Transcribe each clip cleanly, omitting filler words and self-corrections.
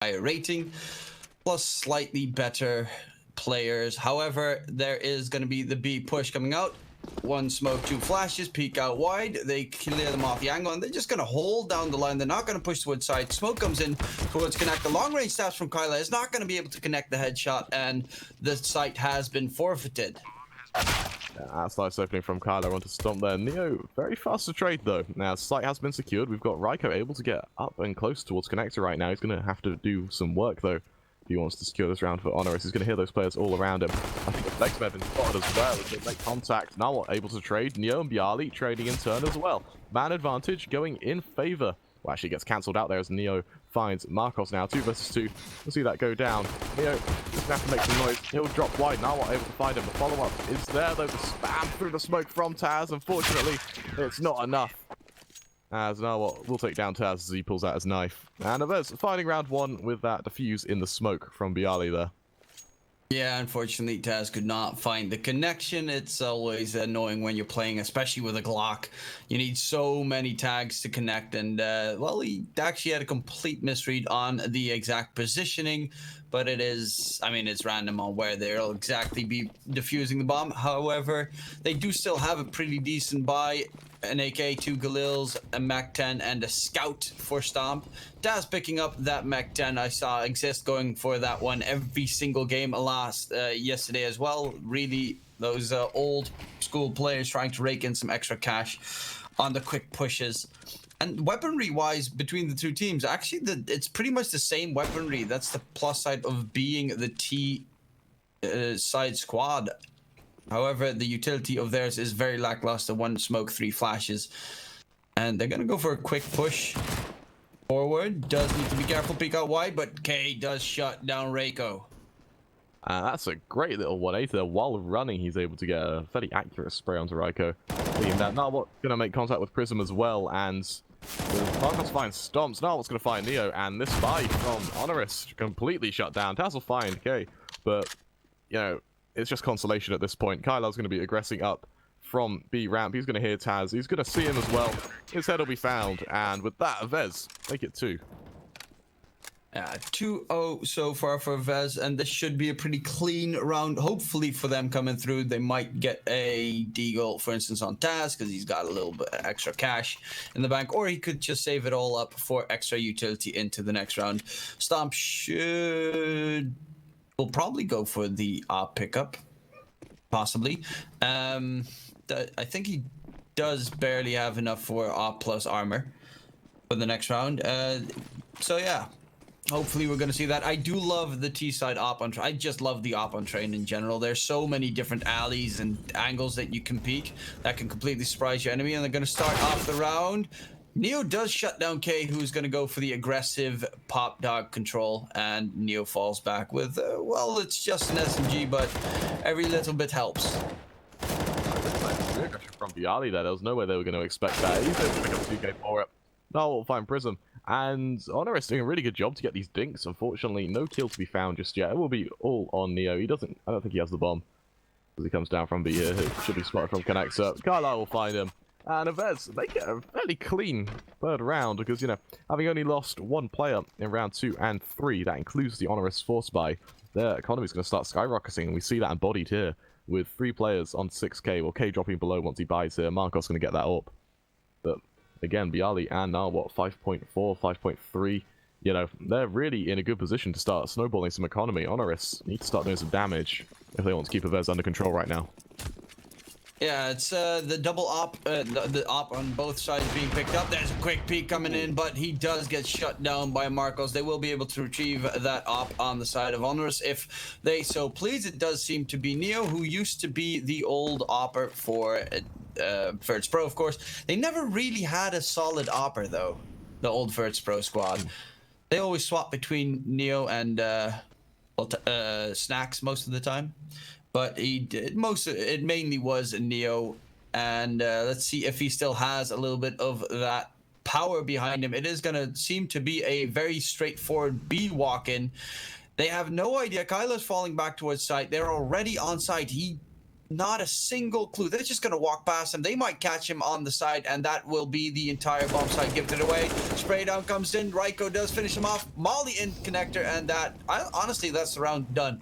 higher rating, plus slightly better players. However, there is going to be the B push coming out. One smoke, two flashes, peek out wide. They clear them off the angle, and they're just going to hold down the line. They're not going to push towards side. Smoke comes in towards connect. The long range stabs from Kyla is not going to be able to connect the headshot, and the site has been forfeited. That's nice opening from Kyla onto Stomp there. Neo, very fast to trade though. Now, site has been secured. We've got Raiko able to get up and close towards connector right now. He's going to have to do some work though. If he wants to secure this round for HONORIS, he's going to hear those players all around him. I think the Flex may have been spotted as well. They make contact. Now able to trade. Neo and Bialy trading in turn as well. Man advantage going in favor. Well, actually gets cancelled out there as Neo finds Marcos now. 2 versus 2. We'll see that go down. Neo is going to have to make some noise. He'll drop wide. Now able to find him. The follow-up is there though. The spam through the smoke from Taz. Unfortunately, it's not enough. As Narwhal will take down Taz as he pulls out his knife. And AVEZ finding round 1 with that defuse in the smoke from Bialy there. Yeah, unfortunately, Taz could not find the connection. It's always annoying when you're playing, especially with a Glock. You need so many tags to connect, and, well, he actually had a complete misread on the exact positioning, but it is, I mean, it's random on where they'll exactly be defusing the bomb. However, they do still have a pretty decent buy. An AK, 2 Galils, a Mach 10, and a Scout for Stomp. Taz picking up that Mach 10. I saw Exist going for that one every single game yesterday as well. Really, those old school players trying to rake in some extra cash on the quick pushes. And weaponry-wise, between the two teams, actually, it's pretty much the same weaponry. That's the plus side of being the T side squad. However, the utility of theirs is very lackluster. 1 smoke, 3 flashes. And they're going to go for a quick push forward. Does need to be careful, peek out wide, but K does shut down Raiko. That's a great little 180 there. While running, he's able to get a fairly accurate spray onto Raiko. Now what's going to make contact with Prism as well, and Marcos finds Stomps. Now what's going to find Neo, and this buy from HONORIS completely shut down. Taz will find K, but, you know, it's just consolation at this point. Kyla's going to be aggressing up from B ramp. He's going to hear Taz. He's going to see him as well. His head will be found. And with that, AVEZ make it 2. 2-0 so far for AVEZ, and this should be a pretty clean round. Hopefully for them coming through, they might get a deagle, for instance, on Taz, because he's got a little bit extra cash in the bank, or he could just save it all up for extra utility into the next round. Stomp will probably go for the op pickup, possibly. I think he does barely have enough for op plus armor for the next round. So yeah, hopefully we're going to see that. I do love the T-side op on train. I just love the op on train in general. There's so many different alleys and angles that you can peek that can completely surprise your enemy, and they're going to start off the round. Neo does shut down K, who's going to go for the aggressive pop dog control, and Neo falls back with, well, it's just an SMG, but every little bit helps. From Bialy there was no way they were going to expect that. He's able to pick up 2K for it. Now we'll find Prism. And HONORIS doing a really good job to get these dinks. Unfortunately, no kill to be found just yet. It will be all on Neo. I don't think he has the bomb. As he comes down from B here, it should be spotted from connector. Carlisle will find him. And AVEZ, they get a fairly clean 3rd round because, you know, having only lost 1 player in round 2 and 3, that includes the HONORIS force buy, their economy is going to start skyrocketing, and we see that embodied here with 3 players on 6k, well, K dropping below once he buys here. Marcos going to get that up. But again, Bialy and now, 5.4, 5.3, you know, they're really in a good position to start snowballing some economy. HONORIS need to start doing some damage if they want to keep AVEZ under control right now. Yeah, it's the double op, the op on both sides being picked up. There's a quick peek coming in, but he does get shut down by Marcos. They will be able to retrieve that op on the side of HONORIS if they so please. It does seem to be Neo, who used to be the old opper for Virtus Pro, of course. They never really had a solid opper, though, the old Virtus Pro squad. They always swap between Neo and Snacks most of the time. But he did it mainly was Neo, and let's see if he still has a little bit of that power behind him. It is going to seem to be a very straightforward B walk-in. They have no idea. Kyla's falling back towards site. They're already on site. He not a single clue. They're just going to walk past him. They might catch him on the side, and that will be the entire bomb site gifted away. Spray down comes in. Raiko does finish him off. Molly in connector, and honestly, that's the round done.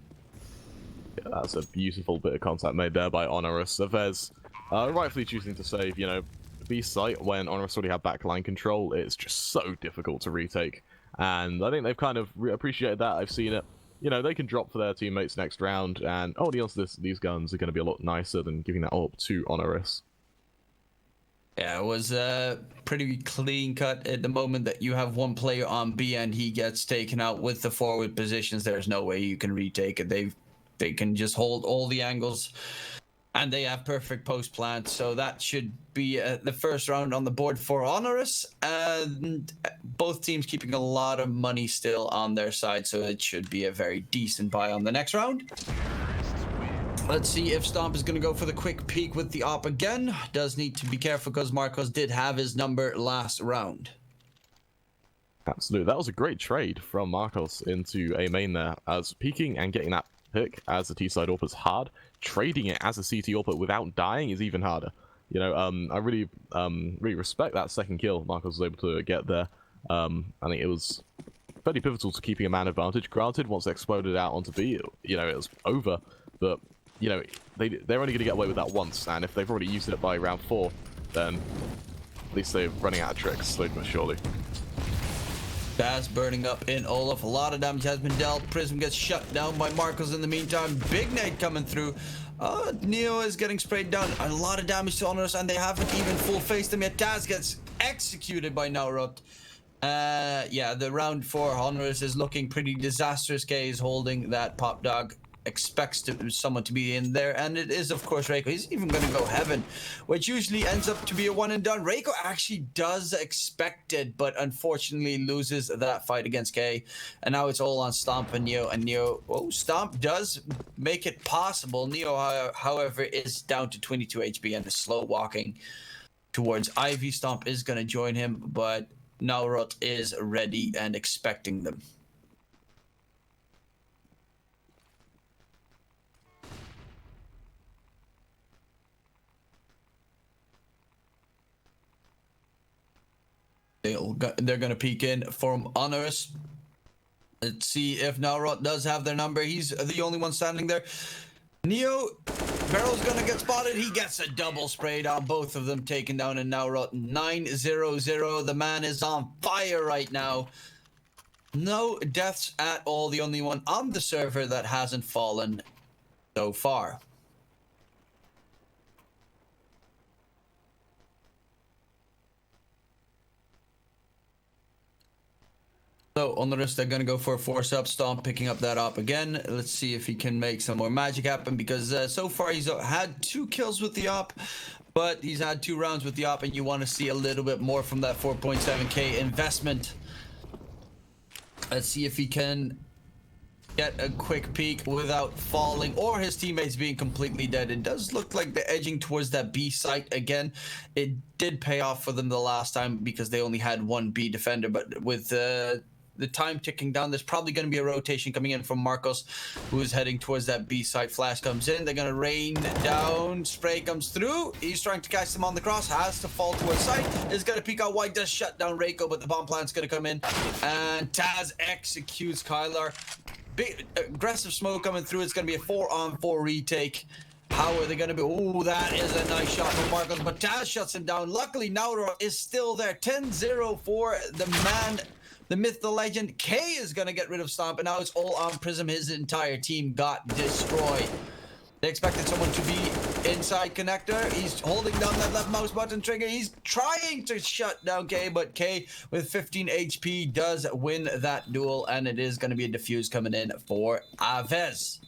Yeah, that's a beautiful bit of contact made there by HONORIS. AVEZ rightfully choosing to save, you know, B site when HONORIS already had backline control. It's just so difficult to retake. And I think they've kind of appreciated that. I've seen it. You know, they can drop for their teammates next round, and the odds these guns are going to be a lot nicer than giving that up to HONORIS. Yeah, it was pretty clean cut at the moment that you have one player on B and he gets taken out with the forward positions. There's no way you can retake it. They can just hold all the angles, and they have perfect post plant. So that should be the first round on the board for HONORIS, and both teams keeping a lot of money still on their side. So it should be a very decent buy on the next round. Let's see if Stomp is going to go for the quick peek with the op again. Does need to be careful because Marcos did have his number last round. Absolutely. That was a great trade from Marcos into A main there, as peeking and getting that pick as the T-side AWP is hard. Trading it as a CT AWP without dying is even harder. You know, I really respect that second kill Marcos was able to get there. I think it was fairly pivotal to keeping a man advantage. Granted, once they exploded out onto B, you know, it was over. But, you know, they're only going to get away with that once. And if they've already used it by round 4, then at least they're running out of tricks, slowly but surely. Baz burning up in Olaf. A lot of damage has been dealt. Prism gets shut down by Marcos in the meantime. Big nade coming through. Neo is getting sprayed down. A lot of damage to HONORIS, and they haven't even full-faced him yet. Taz gets executed by Naurot. Yeah, the round for HONORIS is looking pretty disastrous. K is holding that pop dog. Expects someone to be in there, and it is of course Raiko. He's even going to go heaven, which usually ends up to be a one and done. Raiko actually does expect it, but unfortunately loses that fight against K, and now it's all on Stomp and Neo. Oh, Stomp does make it possible. Neo, however, is down to 22 HP and is slow walking towards Ivy. Stomp is going to join him, but Naurot is ready and expecting them. They're going to peek in from HONORIS. Let's see if Naurot does have their number. He's the only one standing there. Neo, Barrel's going to get spotted. He gets a double spray down. Both of them taken down, and Naurot 9-0-0. The man is on fire right now. No deaths at all. The only one on the server that hasn't fallen so far. So HONORIS, they're going to go for a force up. Stomp picking up that op again. Let's see if he can make some more magic happen, because so far he's had 2 kills with the op, but he's had 2 rounds with the op, and you want to see a little bit more from that 4.7k investment. Let's see if he can get a quick peek without falling or his teammates being completely dead. It does look like they're edging towards that B site again. It did pay off for them the last time because they only had 1 B defender, but with the time ticking down, there's probably going to be a rotation coming in from Marcos, who is heading towards that B site. Flash comes in. They're going to rain down. Spray comes through. He's trying to catch them on the cross. Has to fall towards site. Is going to peek out wide. Does shut down Raiko, but the bomb plant's going to come in. And Taz executes Kylar. Big aggressive smoke coming through. It's going to be a 4-on-4 retake. How are they going to be? Oh, that is a nice shot from Marcos, but Taz shuts him down. Luckily, Nauro is still there. 10-0 for the man, the myth, the legend. K is going to get rid of Stomp, and now it's all on Prism. His entire team got destroyed. They expected someone to be inside connector. He's holding down that left mouse button trigger. He's trying to shut down K, but K with 15 HP does win that duel, and it is going to be a defuse coming in for AVEZ.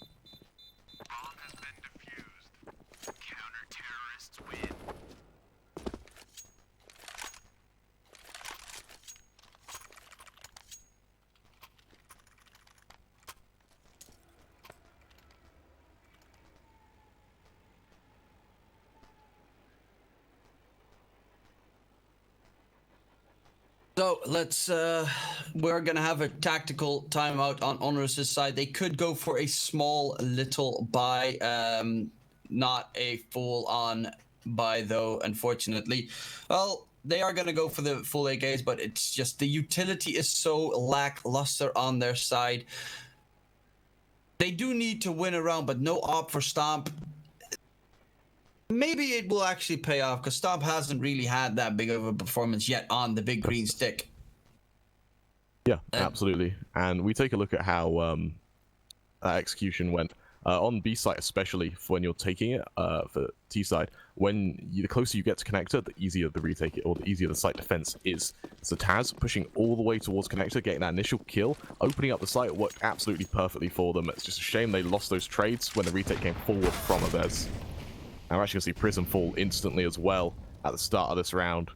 So let's, we're gonna have a tactical timeout on HONORIS' side. They could go for a small little buy. not a full-on buy, though, unfortunately. Well, they are going to go for the full AKs, but it's just the utility is so lackluster on their side. They do need to win a round, but no op for Stomp. Maybe it will actually pay off, because Stomp hasn't really had that big of a performance yet on the big green stick. Yeah, absolutely. And we take a look at how that execution went. On B side, especially for when you're taking it, for T side, the closer you get to connector, the easier the retake it, or the easier the site defense is. So Taz pushing all the way towards connector, getting that initial kill, opening up the site, worked absolutely perfectly for them. It's just a shame they lost those trades when the retake came forward from AVEZ. And we're actually going to see Prism fall instantly as well at the start of this round.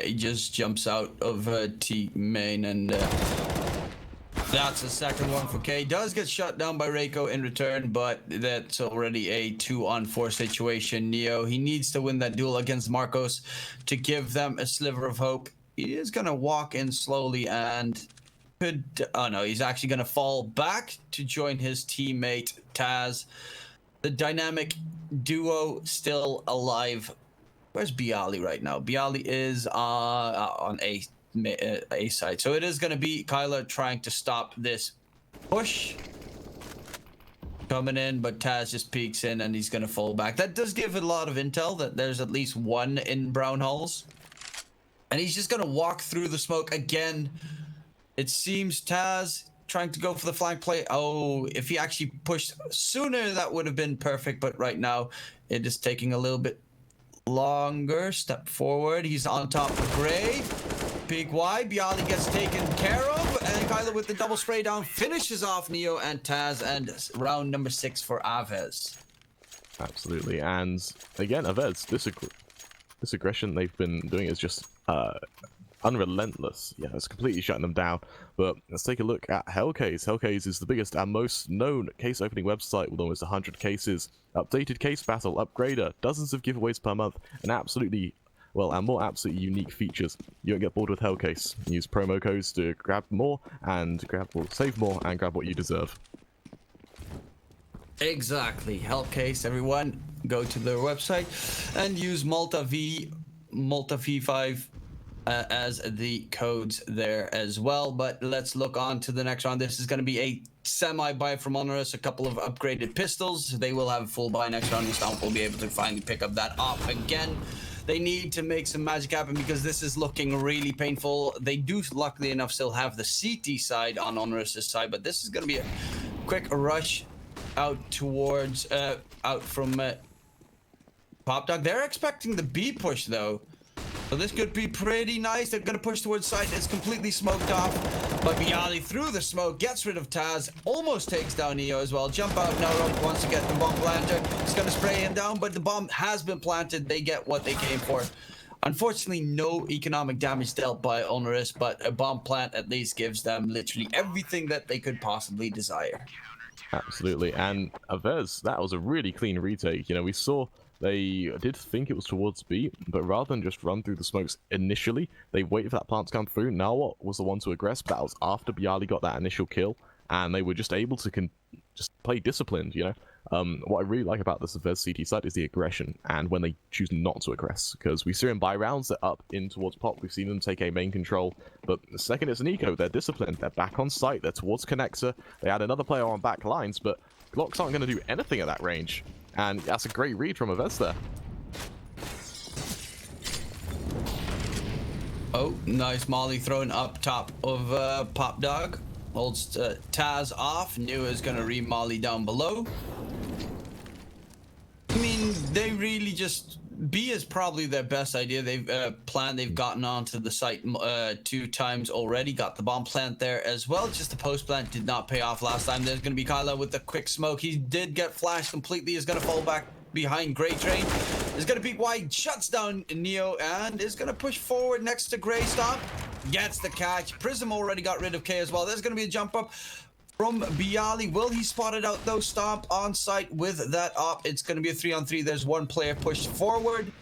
He just jumps out of T main, and that's the second one for K. Does get shut down by Reiko in return, but that's already a 2-on-4 situation. Neo, he needs to win that duel against Marcos to give them a sliver of hope. He is going to walk in slowly and could... Oh no, he's actually going to fall back to join his teammate Taz. The dynamic duo still alive. Where's Bialy right now? Bialy is on A side. So it is going to be Kyla trying to stop this push. Coming in, but Taz just peeks in and he's going to fall back. That does give a lot of intel that there's at least one in brown halls. And he's just going to walk through the smoke again. It seems Taz trying to go for the flank play. Oh, if he actually pushed sooner, that would have been perfect. But right now, it is taking a little bit longer. Step forward. He's on top of Gray. Big Y. Bialy gets taken care of. And Kyla with the double spray down finishes off Neo and Taz. And round number 6 for AVEZ. Absolutely. And again, AVEZ, this aggression they've been doing is just unrelentless. Yeah, it's completely shutting them down. But let's take a look at Hellcase. Hellcase is the biggest and most known case opening website with almost 100 cases, updated case battle, upgrader, dozens of giveaways per month, and absolutely, well, and more absolutely unique features. You won't get bored with Hellcase. Use promo codes to grab more and save more and grab what you deserve. Exactly. Hellcase, everyone. Go to their website and use Malta V5 as the codes there as well. But let's look on to the next round. This is going to be a semi-buy from HONORIS, a couple of upgraded pistols. They will have a full buy next round, and Stomp will be able to finally pick up that op again. They need to make some magic happen because this is looking really painful. They do, luckily enough, still have the CT side on HONORIS' side, but this is going to be a quick rush out towards out from Pop Dog. They're expecting the B push though, so this could be pretty nice. They're gonna push towards side. It's completely smoked off, but Bialy through the smoke gets rid of Taz, almost takes down Neo as well. Jump out now, wants to get the bomb planter. It's gonna spray him down, but the bomb has been planted. They get what they came for. Unfortunately, no economic damage dealt by HONORIS, but a bomb plant at least gives them literally everything that they could possibly desire. Absolutely. And AVEZ, that was a really clean retake. You know, we saw they did think it was towards B, but rather than just run through the smokes initially, they waited for that plant to come through. Nawat was the one to aggress, but that was after Bialy got that initial kill, and they were just able to just play disciplined, you know. What I really like about this AVEZ CT side is the aggression, and when they choose not to aggress, because we see them buy rounds, they're up in towards Pop, we've seen them take a main control, but the second it's an eco, they're disciplined, they're back on site, they're towards connector, they had another player on back lines, but Glocks aren't going to do anything at that range, and that's a great read from AVEZ there. Oh, nice molly thrown up top of Pop Dog. Holds Taz off. New is going to re-molly down below. I mean, they really just... B is probably their best idea. They've planned, they've gotten onto the site 2 times already. Got the bomb plant there as well. Just the post plant did not pay off last time. There's going to be Kyla with the quick smoke. He did get flashed completely. Is going to fall back behind Gray Train. Is going to peek wide, shuts down Neo, and is going to push forward next to Gray. Stop. Gets the catch. Prism already got rid of K as well. There's going to be a jump up from Bialy. Will he spot it out though? Stomp on site with that op. It's going to be a 3-on-3. There's one player pushed forward.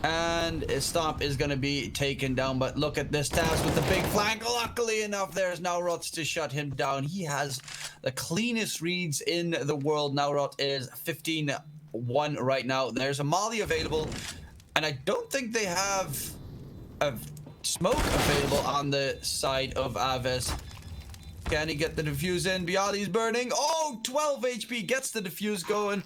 And Stomp is going to be taken down, but look at this Taz with the big flank. Luckily enough, there's Naurot to shut him down. He has the cleanest reads in the world. Naurot is 15-1 right now. There's a Molly available, and I don't think they have a smoke available on the side of AVEZ. Can he get the defuse in? Bialy's burning. Oh, 12 HP, gets the defuse going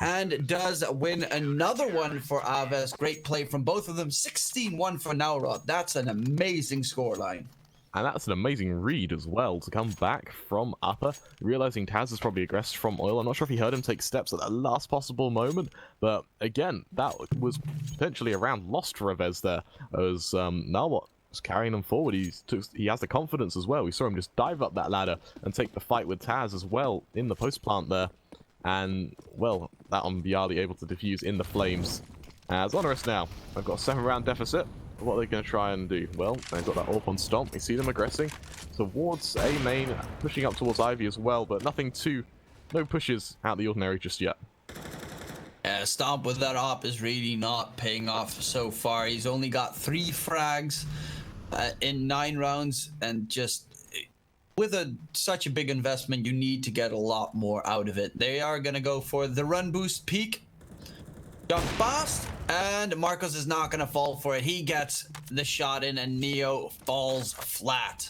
and does win another one for AVEZ. Great play from both of them. 16-1 for Naurot. That's an amazing scoreline. And that's an amazing read as well, to come back from upper, realizing Taz is probably aggressed from oil. I'm not sure if he heard him take steps at the last possible moment, but again, that was potentially a round lost for AVEZ there, as Naurot was carrying them forward. He has the confidence as well. We saw him just dive up that ladder and take the fight with Taz as well in the post plant there. And, well, that on Bialy able to defuse in the flames. As HONORIS now, I've got a 7-round deficit. What are they going to try and do? Well, they've got that AWP on Stomp. We see them aggressing towards A main, pushing up towards Ivy as well, but no pushes out the ordinary just yet. Stomp with that op is really not paying off so far. He's only got 3 frags in 9 rounds, and just with such a big investment, you need to get a lot more out of it. They are going to go for the run boost peak. Jump fast, and Marcos is not going to fall for it. He gets the shot in, and Neo falls flat.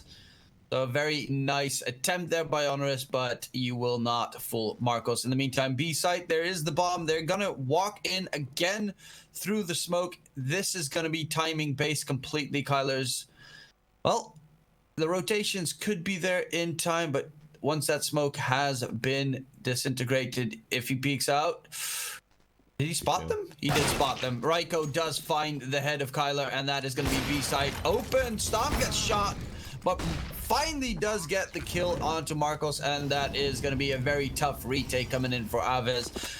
So a very nice attempt there by HONORIS, but you will not fool Marcos. In the meantime, B site, there is the bomb. They're going to walk in again through the smoke. This is going to be timing based completely. Kyler's, well, the rotations could be there in time, but once that smoke has been disintegrated, if he peeks out, did he spot them? He did spot them. Raiko does find the head of Kyler, and that is going to be B side open. Stomp gets shot, but finally does get the kill onto Marcos, and that is going to be a very tough retake coming in for AVEZ.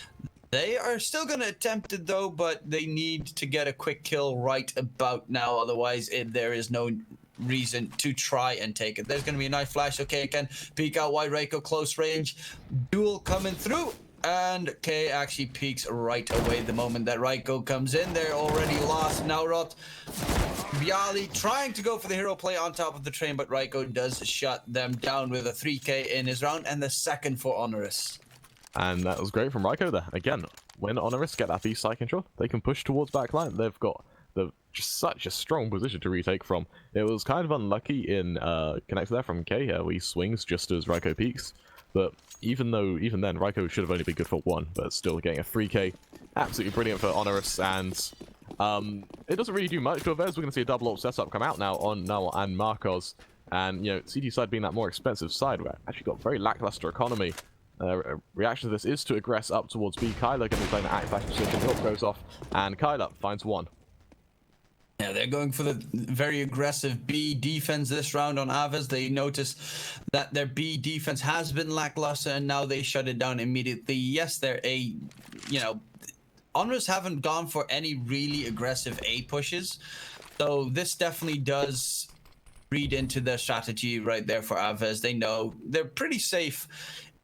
They are still going to attempt it though, but they need to get a quick kill right about now. Otherwise, there is no reason to try and take it. There's going to be a nice flash. Okay, can peek out wide. Raiko close range. Duel coming through. And K actually peeks right away the moment that Raiko comes in. They're already lost. Naurot, Bialy trying to go for the hero play on top of the train, but Raiko does shut them down with a 3K in his round, and the second for HONORIS. And that was great from Raiko there. Again, when HONORIS get that B-side control, they can push towards backline. They've got just such a strong position to retake from. It was kind of unlucky in connect there from K here, where he swings just as Raiko peaks. But even then, Raiko should have only been good for 1, but still getting a 3K. Absolutely brilliant for HONORIS, and it doesn't really do much to AVEZ. We're going to see a double ult setup come out now on Null and Marcos. And, you know, CT side being that more expensive side, we've actually got very lackluster economy. Reaction to this is to aggress up towards B. Kyler going to be playing the act-back position. The ult goes off, and Kyler finds 1. Yeah, they're going for the very aggressive B defense this round on AVEZ. They notice that their B defense has been lackluster, and now they shut it down immediately. Yes, they're HONORIS haven't gone for any really aggressive A pushes, so this definitely does read into their strategy right there for AVEZ. They know they're pretty safe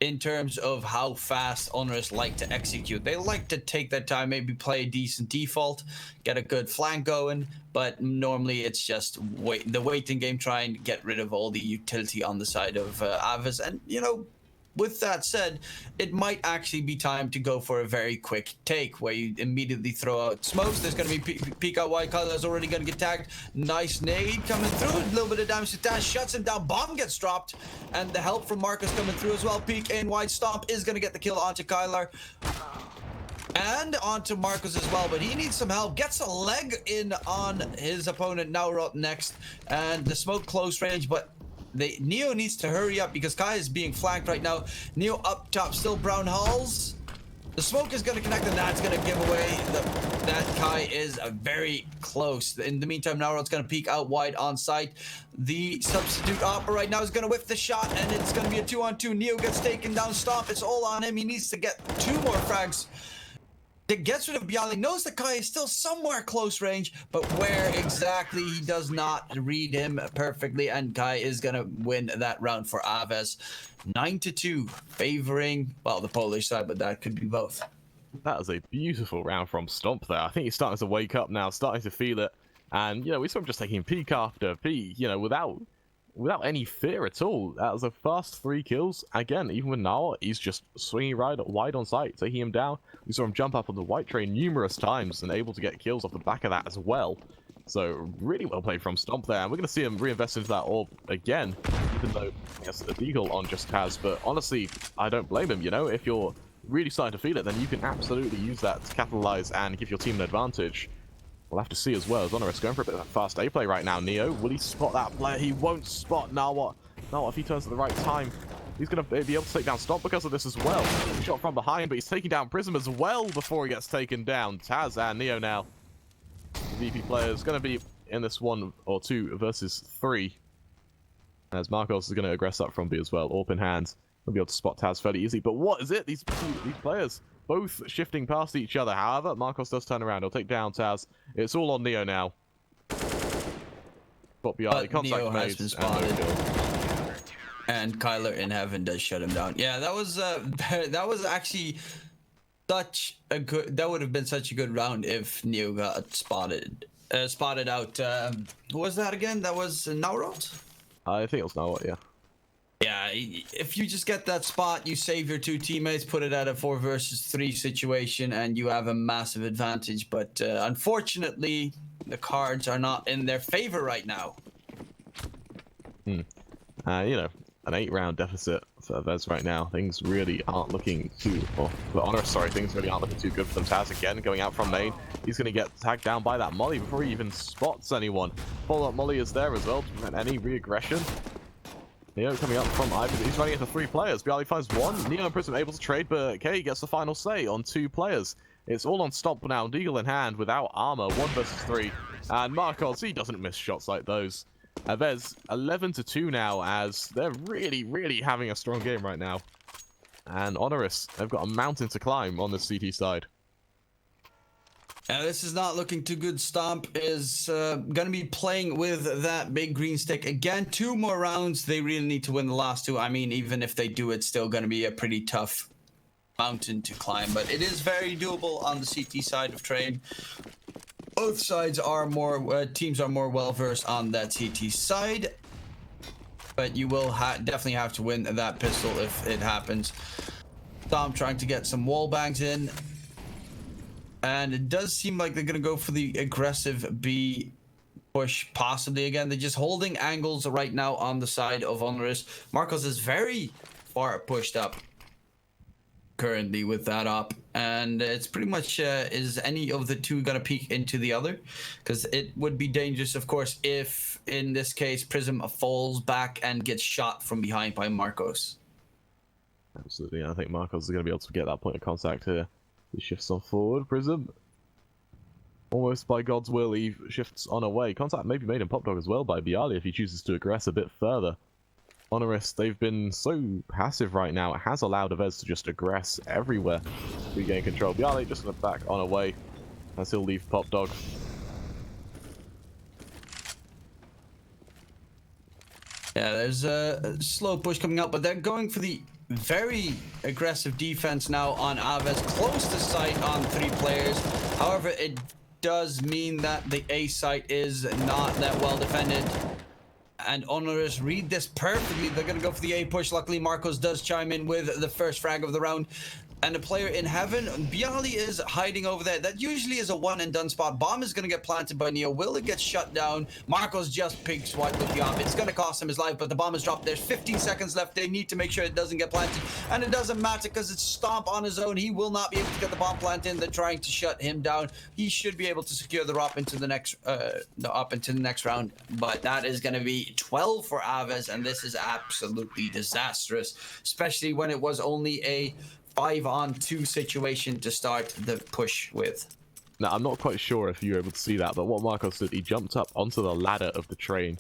in terms of how fast HONORIS like to execute. They like to take their time, maybe play a decent default, get a good flank going, but normally it's just the waiting game, try and get rid of all the utility on the side of AVEZ. And, you know, with that said, it might actually be time to go for a very quick take where you immediately throw out smokes. There's going to be peek out wide. Kyler's already going to get tagged. Nice nade coming through. A little bit of damage to Taz. Shuts him down. Bomb gets dropped. And the help from Marcus coming through as well. Peek in wide. Stomp is going to get the kill onto Kyler. And onto Marcus as well, but he needs some help. Gets a leg in on his opponent, Naurot next. And the smoke close range, but Neo needs to hurry up because Kai is being flanked right now. Neo up top, still brown hulls. The smoke is going to connect, and that's going to give away that Kai is very close. In the meantime, Naurot's going to peek out wide on site. The substitute opera right now is going to whiff the shot, and it's going to be a 2-on-2. Neo gets taken down. Stomp, it's all on him. He needs to get 2 more frags. It gets rid of Bialy, knows that Kai is still somewhere close range, but where exactly he does not read him perfectly, and Kai is going to win that round for AVEZ. 9-2, favoring, well, the Polish side, but that could be both. That is a beautiful round from Stomp there. I think he's starting to wake up now, starting to feel it. And, you know, we saw him just taking peek after peek, you know, without any fear at all. That was a fast 3 kills. Again, even with Nala, he's just swinging wide on sight, taking him down. We saw him jump up on the white train numerous times and able to get kills off the back of that as well. So, really well played from Stomp there. And we're going to see him reinvest into that orb again, even though he has a deagle on just Taz. But honestly, I don't blame him, you know? If you're really starting to feel it, then you can absolutely use that to capitalize and give your team an advantage. We'll have to see as well as HONORIS going for a bit of a fast A play right now. Neo, will he spot that player? He won't spot. Now what? Now what if he turns at the right time? He's going to be able to take down Stomp because of this as well. Shot from behind, but he's taking down Prism as well before he gets taken down. Taz and Neo now. The VP player is going to be in this 1 or 2 versus 3. As Marcos is going to aggress up from B as well. Orb in hand. He'll be able to spot Taz fairly easy. But what is it? These players both shifting past each other. However, Marcos does turn around. He'll take down Taz. It's all on Neo now. But beyond contact Neo made, has been spotted. And Kyler in heaven does shut him down. Yeah, that was actually such a good. That would have been such a good round if Neo got spotted out. Who was that again? That was Naurot? I think it was Naurot, yeah. Yeah, if you just get that spot, you save your 2 teammates, put it at a 4 versus 3 situation, and you have a massive advantage. But unfortunately, the cards are not in their favor right now. You know, an 8-round deficit for AVEZ right now. Things really aren't looking too... Oh, for HONORIS, sorry, things really aren't looking too good for them. Taz again going out from main. He's going to get tagged down by that Molly before he even spots anyone. Follow-up Molly is there as well to prevent any re-aggression. Neo coming up from Ivan. He's running into 3 players. Bialy finds 1. Neo and Prism able to trade, but K gets the final say on 2 players. It's all on Stomp now. Deagle in hand without armor. 1 versus 3. And Marcos, he doesn't miss shots like those. AVEZ 11-2 now, as they're really having a strong game right now. And HONORIS, they've got a mountain to climb on the CT side. This is not looking too good. Stomp is going to be playing with that big green stick. Again, 2 more rounds. They really need to win the last 2. I mean, even if they do, it's still going to be a pretty tough mountain to climb. But it is very doable on the CT side of trade. Both sides are more, teams are more well-versed on that CT side. But you will definitely have to win that pistol if it happens. Stomp trying to get some wall bangs in. And it does seem like they're going to go for the aggressive B push possibly again. They're just holding angles right now on the side of HONORIS. Marcos is very far pushed up currently with that up. And it's pretty much, is any of the 2 going to peek into the other? Because it would be dangerous, of course, if, in this case, Prism falls back and gets shot from behind by Marcos. Absolutely, I think Marcos is going to be able to get that point of contact here. He shifts on forward, Prism. Almost by God's will, he shifts on away. Contact may be made in Pop Dog as well by Bialy if he chooses to aggress a bit further. HONORIS, they've been so passive right now. It has allowed AVEZ to just aggress everywhere. Regain control. Bialy just going to back on away as he'll leave Pop Dog. Yeah, there's a slow push coming up, but they're going for the very aggressive defense now on AVEZ, close to sight on 3 players. However, it does mean that the A site is not that well defended. And HONORIS read this perfectly. They're going to go for the A push. Luckily, Marcos does chime in with the first frag of the round. And the player in heaven, Bialy is hiding over there. That usually is a one and done spot. Bomb is going to get planted by Neo. Will it get shut down? Marcos just pig swipe with the op. It's going to cost him his life, but the bomb is dropped. There's 15 seconds left. They need to make sure it doesn't get planted. And it doesn't matter because it's Stomp on his own. He will not be able to get the bomb planted. They're trying to shut him down. He should be able to secure the op into the next round. But that is going to be 12 for AVEZ, and this is absolutely disastrous, especially when it was only a 5-on-2 situation to start the push with. Now, I'm not quite sure if you were able to see that, but what Marcos did, he jumped up onto the ladder of the train,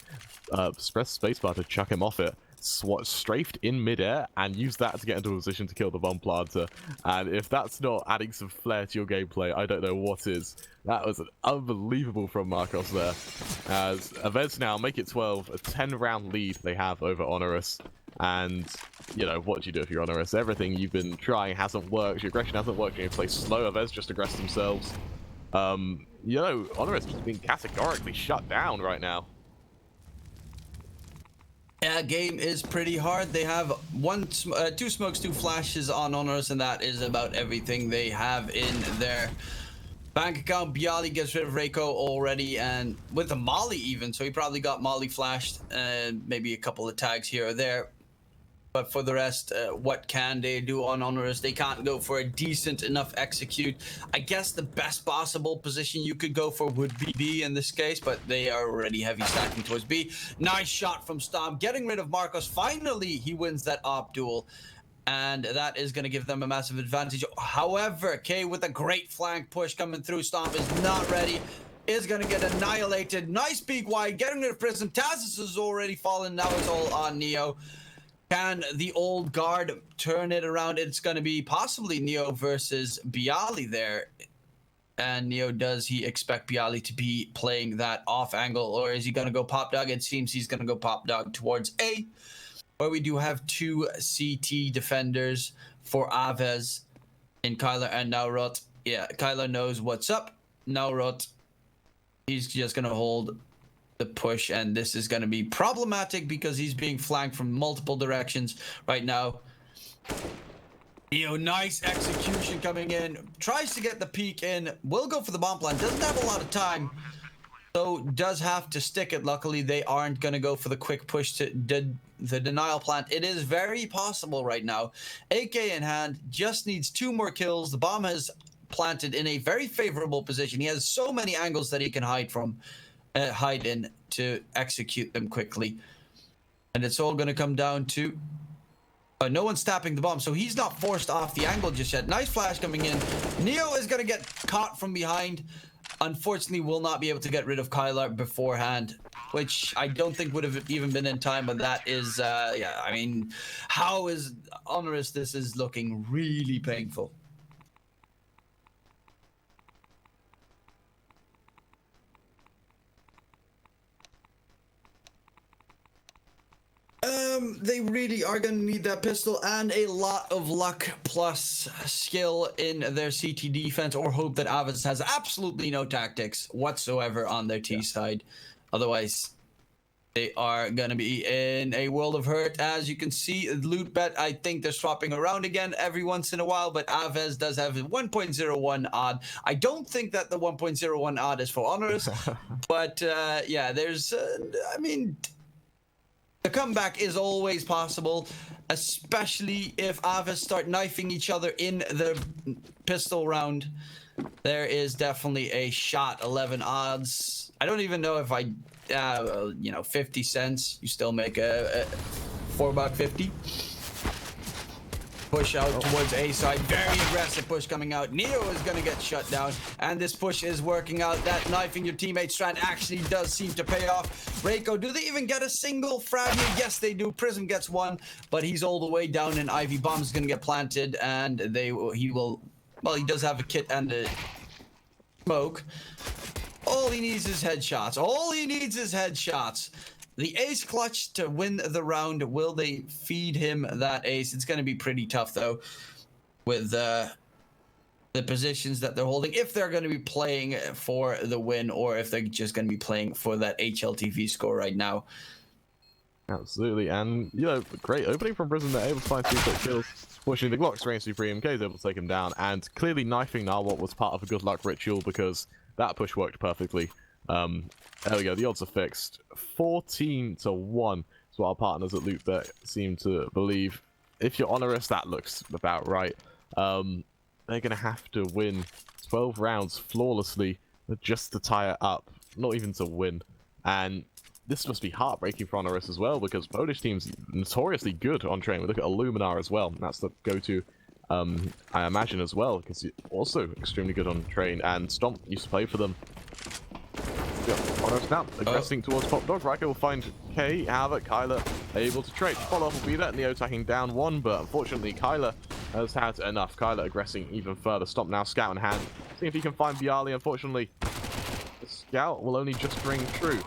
pressed spacebar to chuck him off it, strafed in midair, and used that to get into a position to kill the bomb planter. And if that's not adding some flair to your gameplay, I don't know what is. That was unbelievable from Marcos there. As AVEZ now make it 12, a 10-round lead they have over HONORIS. And, you know, what do you do if you're HONORIS? Everything you've been trying hasn't worked, your aggression hasn't worked, you play slow, AVEZ just aggress themselves. You know, HONORIS just being categorically shut down right now. Yeah, game is pretty hard. They have two smokes, two flashes on HONORIS, and that is about everything they have in their bank account. bo1 gets rid of Reiko already, and with a Molly even, so he probably got Molly flashed, and maybe a couple of tags here or there. But for the rest, what can they do on HONORIS? They can't go for a decent enough execute. I guess the best possible position you could go for would be B in this case, but they are already heavy stacking towards B. Nice shot from Stomp, getting rid of Marcos. Finally, he wins that op duel, and that is going to give them a massive advantage. However, K with a great flank push coming through. Stomp is not ready. Is going to get annihilated. Nice peek wide, getting rid of Prism. Tazis has already fallen. Now it's all on Neo. Can the old guard turn it around? It's going to be possibly Neo versus bo1 there. And Neo, does he expect bo1 to be playing that off angle, or is he going to go pop dog? It seems he's going to go pop dog towards A, where we do have two CT defenders for AVEZ in Kyler and Naurot. Yeah, Kyler knows what's up. Naurot, he's just going to hold the push, and this is going to be problematic because he's being flanked from multiple directions right now. Nice execution coming in, tries to get the peek in, will go for the bomb plant, doesn't have a lot of time, so does have to stick it. Luckily they aren't going to go for the quick push to the denial plant. It is very possible right now. AK in hand, just needs 2 more kills. The bomb has planted in a very favorable position. He has so many angles that he can hide in to execute them quickly, and it's all going to come down to no one's tapping the bomb, so he's not forced off the angle just yet. Nice flash coming in. Neo is going to get caught from behind. Unfortunately, will not be able to get rid of Kyler beforehand, which I don't think would have even been in time, but that is yeah, I mean, how is HONORIS? This is looking really painful. They really are going to need that pistol and a lot of luck plus skill in their CT defense, or hope that AVEZ has absolutely no tactics whatsoever on their T side. Otherwise, they are going to be in a world of hurt. As you can see, loot bet, I think they're swapping around again every once in a while, but AVEZ does have 1.01 odd. I don't think that the 1.01 odd is for HONORIS, but yeah, there's, I mean, the comeback is always possible, especially if AVEZ start knifing each other in the pistol round. There is definitely a shot. 11 odds. I don't even know if I, you know, 50 cents. You still make a $4.50. Push out towards A side. Very aggressive push coming out. Neo is going to get shut down, and this push is working out. That knifing your teammate strat actually does seem to pay off. Reiko, do they even get a single frag here? Yes, they do. Prism gets one, but he's all the way down, and Ivy Bomb is going to get planted, and he will, well, he does have a kit and a smoke. All he needs is headshots. All he needs is headshots. The ace clutch to win the round. Will they feed him that ace? It's going to be pretty tough, though, with the positions that they're holding, if they're going to be playing for the win, or if they're just going to be playing for that HLTV score right now. Absolutely, and, you know, great opening from Prism. They're able to find 2 quick kills. Fortunately, the Glock's range Supreme, K is able to take him down, and clearly knifing Narwhal was part of a good luck ritual, because that push worked perfectly. There we go, the odds are fixed. 14-1 is what our partners at LootBet seem to believe. If you're HONORIS, that looks about right. They're going to have to win 12 rounds flawlessly just to tie it up, not even to win. And this must be heartbreaking for HONORIS as well, because Polish teams notoriously good on train. We look at Illuminar as well. That's the go-to, I imagine, as well, because he's also extremely good on train. And Stomp used to play for them. HONORIS now aggressing towards Pop Dog. Raiko will find K. However, Kyler able to trade. Follow-up will be that. Neo attacking down 1, but unfortunately Kyler has had enough. Kyler aggressing even further. Stomp now, scout in hand. See if he can find bo1. Unfortunately, the scout will only just ring true.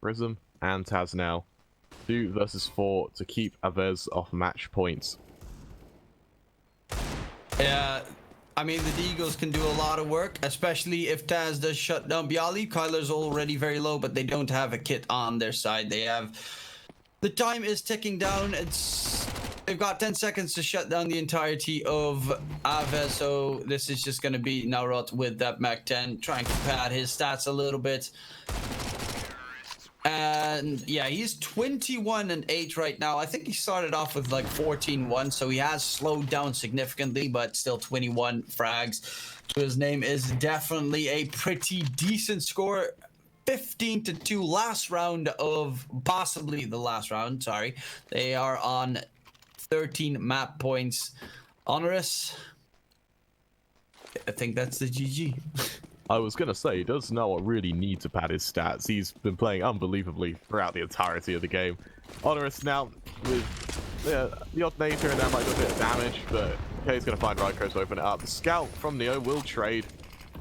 Prism and Taz now 2 versus 4 to keep AVEZ off match points. Yeah, I mean, the Deagles can do a lot of work, especially if Taz does shut down Bialy. Kyler's already very low, but they don't have a kit on their side. They have... The time is ticking down. They've got 10 seconds to shut down the entirety of AVEZ, so this is just going to be Naurot with that Mach 10, trying to pad his stats a little bit. And yeah, he's 21-8 right now. I think he started off with like 14-1, so he has slowed down significantly, but still 21 frags to his name is definitely a pretty decent score. 15-2 last round of possibly the last round. Sorry, they are on 13 map points. HONORIS, I think that's the GG. I was going to say, he does not really need to pad his stats. He's been playing unbelievably throughout the entirety of the game. HONORIS now with the odd nade here and there might do a bit of damage, but K's going to find Rykos to open it up. The scout from Neo will trade.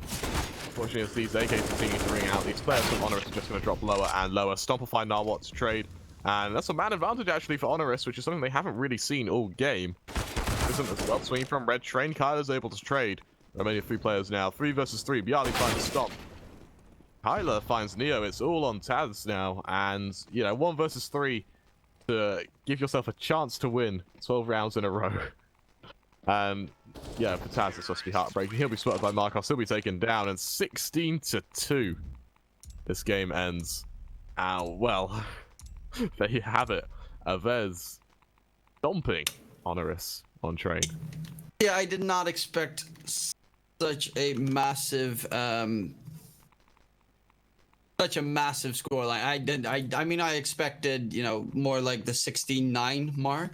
Unfortunately, as these AKs continue to ring out, these players from HONORIS are just going to drop lower and lower. Stomplify Narwhat to trade. And that's a man advantage actually for HONORIS, which is something they haven't really seen all game. Isn't as well swinging from Red Train. Kyler's able to trade. Remaining 3 players now. 3 versus 3. Bialy finds a stop. Kyler finds Neo. It's all on Taz now. And, you know, 1 versus 3 to give yourself a chance to win 12 rounds in a row. And, yeah, for Taz, it's supposed to be heartbreaking. He'll be spotted by Markov. He'll be taken down. And 16-2. This game ends. Ow, well, there you have it. AVEZ stomping HONORIS on train. Yeah, I did not expect such a massive scoreline. I mean, I expected, you know, more like the 16-9 mark.